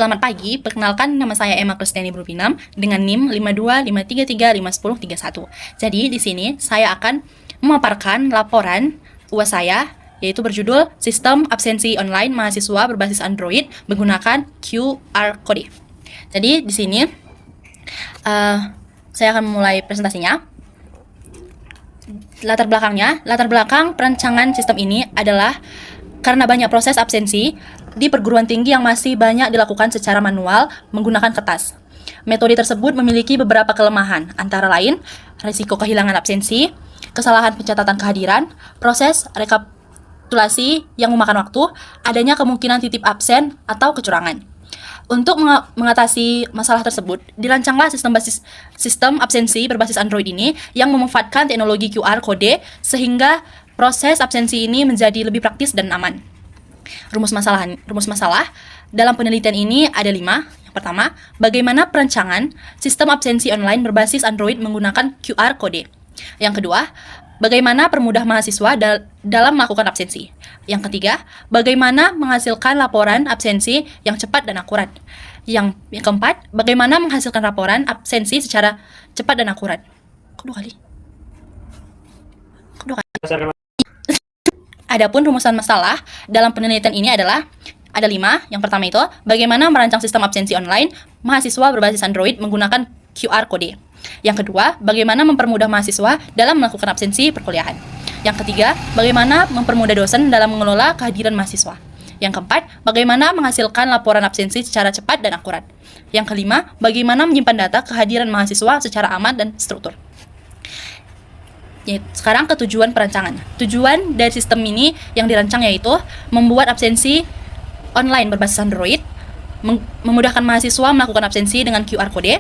Selamat pagi, perkenalkan nama saya Emma Kristiani Brupinam dengan NIM 5253351031. Jadi di sini saya akan memaparkan laporan UAS saya yaitu berjudul Sistem Absensi Online Mahasiswa Berbasis Android Menggunakan QR Code. Jadi di sini saya akan memulai presentasinya. Latar belakang perancangan sistem ini adalah karena banyak proses absensi di perguruan tinggi yang masih banyak dilakukan secara manual menggunakan kertas. Metode tersebut memiliki beberapa kelemahan, antara lain risiko kehilangan absensi, kesalahan pencatatan kehadiran, proses rekapitulasi yang memakan waktu, adanya kemungkinan titip absen atau kecurangan. Untuk mengatasi masalah tersebut, dirancanglah sistem absensi berbasis Android ini yang memanfaatkan teknologi QR Code sehingga proses absensi ini menjadi lebih praktis dan aman. Rumus masalah dalam penelitian ini ada 5. Yang pertama, bagaimana perancangan sistem absensi online berbasis Android menggunakan QR Code. Yang kedua, bagaimana permudah mahasiswa dalam melakukan absensi. Yang ketiga, bagaimana menghasilkan laporan absensi yang cepat dan akurat. Yang keempat, bagaimana menghasilkan laporan absensi secara cepat dan akurat. Kedua kali. Adapun rumusan masalah dalam penelitian ini adalah ada 5. Yang pertama itu, bagaimana merancang sistem absensi online mahasiswa berbasis Android menggunakan QR Code. Yang kedua, bagaimana mempermudah mahasiswa dalam melakukan absensi perkuliahan. Yang ketiga, bagaimana mempermudah dosen dalam mengelola kehadiran mahasiswa. Yang keempat, bagaimana menghasilkan laporan absensi secara cepat dan akurat. Yang kelima, bagaimana menyimpan data kehadiran mahasiswa secara aman dan struktur. Sekarang ke tujuan perancangan. Tujuan dari sistem ini yang dirancang yaitu membuat absensi online berbasis Android, memudahkan mahasiswa melakukan absensi dengan QR Code,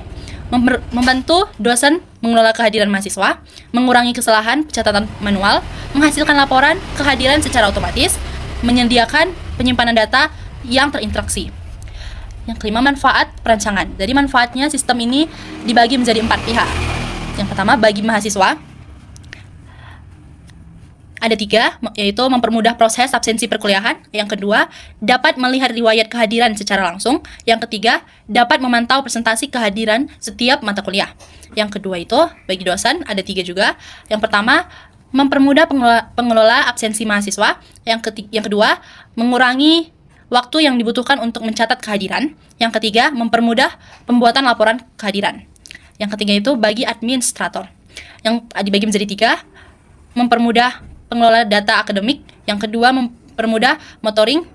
membantu dosen mengelola kehadiran mahasiswa, mengurangi kesalahan pencatatan manual, menghasilkan laporan kehadiran secara otomatis, menyediakan penyimpanan data yang terinteraksi. Yang kelima, manfaat perancangan. Jadi manfaatnya sistem ini dibagi menjadi 4 pihak. Yang pertama, bagi mahasiswa ada 3, yaitu mempermudah proses absensi perkuliahan. Yang kedua, dapat melihat riwayat kehadiran secara langsung. Yang ketiga, dapat memantau presentasi kehadiran setiap mata kuliah. Yang kedua itu, bagi dosen ada 3 juga. Yang pertama, mempermudah pengelola absensi mahasiswa. Yang kedua, mengurangi waktu yang dibutuhkan untuk mencatat kehadiran. Yang ketiga, mempermudah pembuatan laporan kehadiran. Yang ketiga itu bagi administrator. Yang dibagi menjadi 3, mempermudah pengelola data akademik. Yang kedua, mempermudah monitoring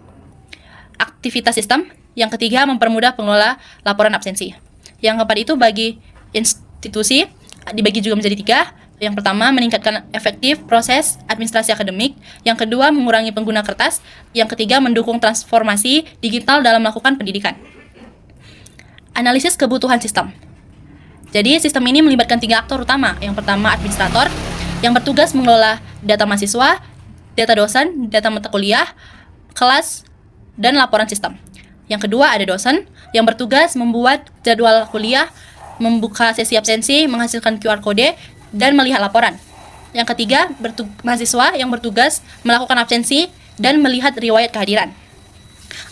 aktivitas sistem. Yang ketiga, mempermudah pengelola laporan absensi. Yang keempat itu bagi institusi, dibagi juga menjadi 3. Yang pertama, meningkatkan efektif proses administrasi akademik. Yang kedua, mengurangi pengguna kertas. Yang ketiga, mendukung transformasi digital dalam melakukan pendidikan. Analisis kebutuhan sistem. Jadi, sistem ini melibatkan 3 aktor utama. Yang pertama, administrator, yang bertugas mengelola data mahasiswa, data dosen, data mata kuliah, kelas, dan laporan sistem. Yang kedua ada dosen yang bertugas membuat jadwal kuliah, membuka sesi absensi, menghasilkan QR Code, dan melihat laporan. Yang ketiga, mahasiswa yang bertugas melakukan absensi dan melihat riwayat kehadiran.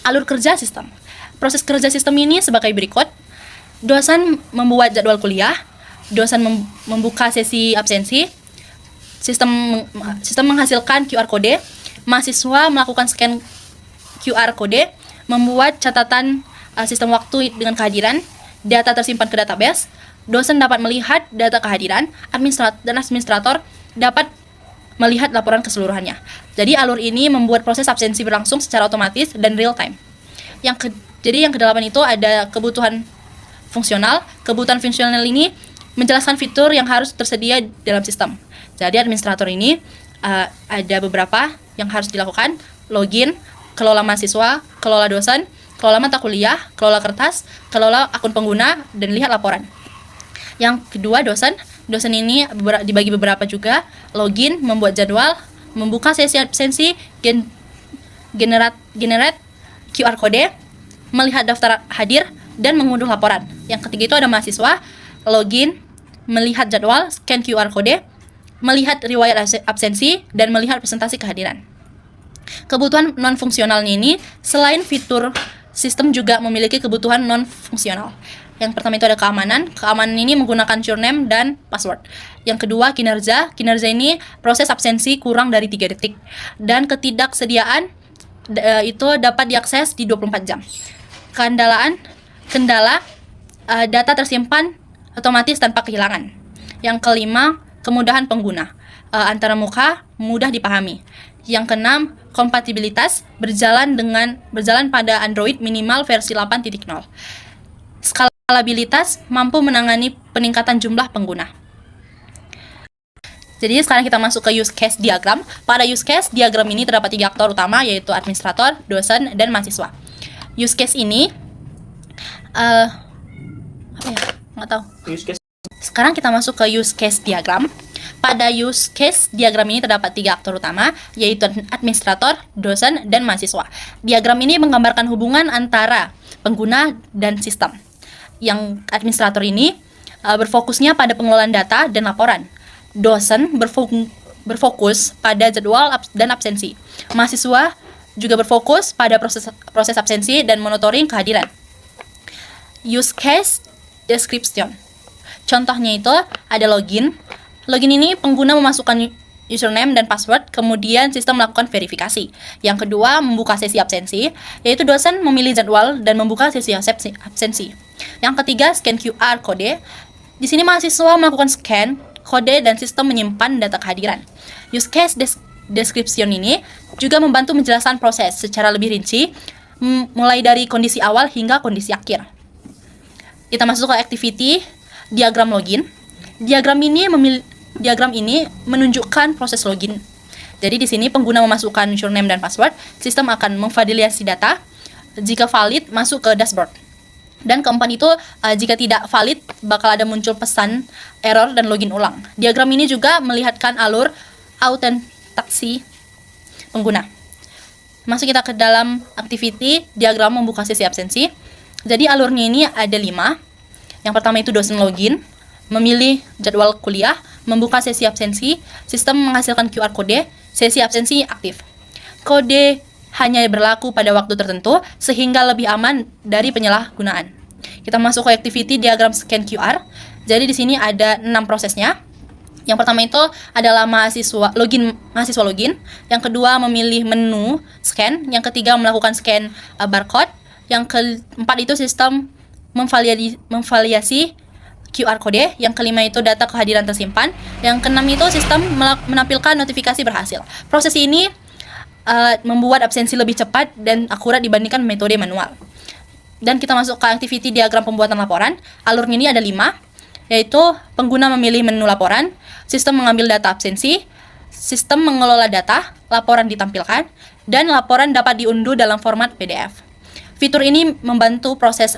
Alur kerja sistem. Proses kerja sistem ini sebagai berikut. Dosen membuat jadwal kuliah, dosen membuka sesi absensi, Sistem menghasilkan QR Code, mahasiswa melakukan scan QR Code, membuat catatan sistem waktu dengan kehadiran, data tersimpan ke database, dosen dapat melihat data kehadiran, dan administrator dapat melihat laporan keseluruhannya. Jadi alur ini membuat proses absensi berlangsung secara otomatis dan real time. Jadi yang ke-8 itu ada kebutuhan fungsional. Kebutuhan fungsional ini menjelaskan fitur yang harus tersedia dalam sistem. Jadi administrator ini ada beberapa yang harus dilakukan: login, kelola mahasiswa, kelola dosen, kelola mata kuliah, kelola kertas, kelola akun pengguna, dan lihat laporan. Yang kedua dosen ini dibagi beberapa juga: login, membuat jadwal, membuka sesi absensi, generate QR Code, melihat daftar hadir, dan mengunduh laporan. Yang ketiga itu ada mahasiswa: login, melihat jadwal, scan QR Code, melihat riwayat absensi, dan melihat presentasi kehadiran. Kebutuhan non-fungsionalnya ini, selain fitur sistem juga memiliki kebutuhan non-fungsional. Yang pertama itu ada keamanan. Keamanan ini menggunakan username dan password. Yang kedua, kinerja. Kinerja ini proses absensi kurang dari 3 detik. Dan ketidaksediaan itu dapat diakses di 24 jam. Kendala data tersimpan otomatis tanpa kehilangan. Yang kelima, kemudahan pengguna. Antara muka mudah dipahami. Yang keenam, kompatibilitas berjalan pada Android minimal versi 8.0. Skalabilitas mampu menangani peningkatan jumlah pengguna. Jadi sekarang kita masuk ke use case diagram. Pada use case diagram ini terdapat 3 aktor utama, yaitu administrator, dosen, dan mahasiswa. Use case ini nggak tahu. Sekarang kita masuk ke use case diagram. Pada use case diagram ini terdapat 3 aktor utama, yaitu administrator, dosen, dan mahasiswa. Diagram ini menggambarkan hubungan antara pengguna dan sistem. Yang administrator ini berfokusnya pada pengelolaan data dan laporan. Dosen berfokus pada jadwal dan absensi. Mahasiswa juga berfokus pada proses absensi dan monitoring kehadiran. Use case description. Contohnya itu ada login. Login ini pengguna memasukkan username dan password, kemudian sistem melakukan verifikasi. Yang kedua, membuka sesi absensi, yaitu dosen memilih jadwal dan membuka sesi absensi. Yang ketiga, scan QR kode. Di sini mahasiswa melakukan scan kode dan sistem menyimpan data kehadiran. Use case description ini juga membantu menjelaskan proses secara lebih rinci, mulai dari kondisi awal hingga kondisi akhir. Kita masuk ke activity diagram login. Diagram ini menunjukkan proses login. Jadi di sini pengguna memasukkan username dan password, sistem akan memvalidasi data. Jika valid, masuk ke dashboard. Dan keempat itu, jika tidak valid, bakal ada muncul pesan error dan login ulang. Diagram ini juga melihatkan alur autentikasi pengguna. Masuk kita ke dalam activity diagram membuka sesi absensi. Jadi alurnya ini ada 5. Yang pertama itu dosen login, memilih jadwal kuliah, membuka sesi absensi, sistem menghasilkan QR kode, sesi absensi aktif. Kode hanya berlaku pada waktu tertentu sehingga lebih aman dari penyalahgunaan. Kita masuk ke activity diagram scan QR. Jadi di sini ada 6 prosesnya. Yang pertama itu adalah mahasiswa login. Yang kedua memilih menu scan. Yang ketiga melakukan scan barcode. Yang keempat itu sistem memvalidasi QR kode. Yang kelima itu data kehadiran tersimpan. Yang keenam itu sistem menampilkan notifikasi berhasil. Proses ini membuat absensi lebih cepat dan akurat dibandingkan metode manual. Dan kita masuk ke activity diagram pembuatan laporan. Alurnya ini ada 5, yaitu pengguna memilih menu laporan, sistem mengambil data absensi, sistem mengelola data, laporan ditampilkan, dan laporan dapat diunduh dalam format PDF. Fitur ini membantu proses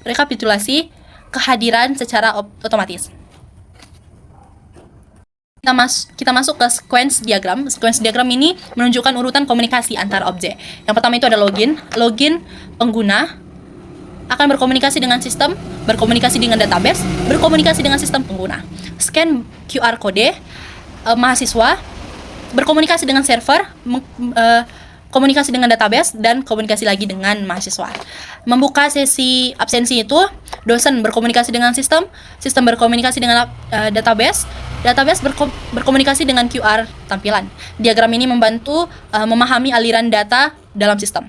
rekapitulasi kehadiran secara otomatis. Kita masuk ke sequence diagram. Sequence diagram ini menunjukkan urutan komunikasi antar objek. Yang pertama itu ada login. Login pengguna akan berkomunikasi dengan sistem, berkomunikasi dengan database, berkomunikasi dengan sistem pengguna. Scan QR kode, mahasiswa berkomunikasi dengan server, komunikasi dengan database, dan komunikasi lagi dengan mahasiswa. Membuka sesi absensi itu, dosen berkomunikasi dengan sistem berkomunikasi dengan database berkomunikasi dengan QR tampilan. Diagram ini membantu memahami aliran data dalam sistem.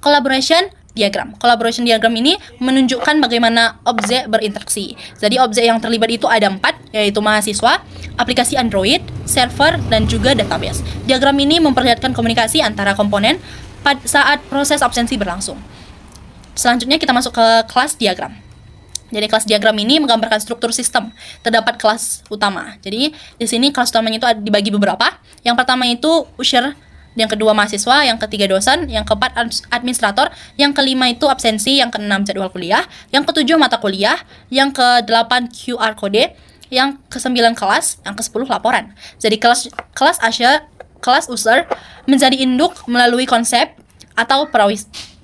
Collaboration diagram ini menunjukkan bagaimana objek berinteraksi. Jadi objek yang terlibat itu ada 4, yaitu mahasiswa, aplikasi Android, server, dan juga database. Diagram ini memperlihatkan komunikasi antara komponen saat proses absensi berlangsung. Selanjutnya kita masuk ke kelas diagram. Jadi kelas diagram ini menggambarkan struktur sistem. Terdapat kelas utama. Jadi di sini kelas utamanya itu dibagi beberapa. Yang pertama itu user, yang kedua mahasiswa, yang ketiga dosen, yang keempat administrator, yang kelima itu absensi, yang keenam jadwal kuliah, yang ketujuh mata kuliah, yang kedelapan QR kode, yang kesembilan kelas, yang ke-10 laporan. Jadi kelas user menjadi induk melalui konsep atau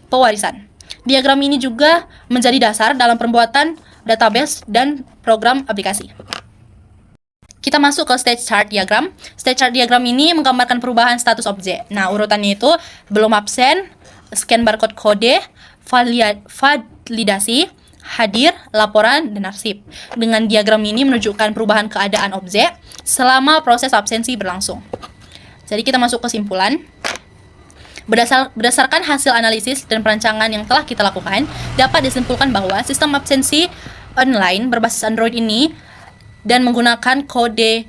pewarisan. Diagram ini juga menjadi dasar dalam pembuatan database dan program aplikasi. Kita masuk ke state chart diagram. State chart diagram ini menggambarkan perubahan status objek. Nah, urutannya itu belum absen, scan barcode kode, validasi, hadir, laporan, dan arsip. Dengan diagram ini menunjukkan perubahan keadaan objek selama proses absensi berlangsung. Jadi kita masuk kesimpulan. Berdasarkan hasil analisis dan perancangan yang telah kita lakukan, dapat disimpulkan bahwa sistem absensi online berbasis Android ini dan menggunakan kode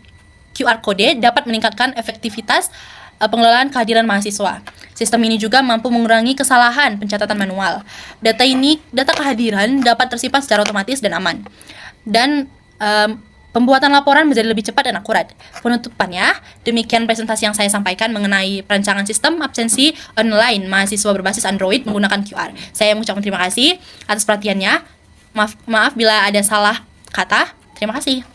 QR Code dapat meningkatkan efektivitas pengelolaan kehadiran mahasiswa. Sistem ini juga mampu mengurangi kesalahan pencatatan manual. Data kehadiran dapat tersimpan secara otomatis dan aman. Dan pembuatan laporan menjadi lebih cepat dan akurat. Penutupannya, demikian presentasi yang saya sampaikan mengenai perancangan sistem absensi online mahasiswa berbasis Android menggunakan QR. Saya mengucapkan terima kasih atas perhatiannya. Maaf bila ada salah kata. Terima kasih.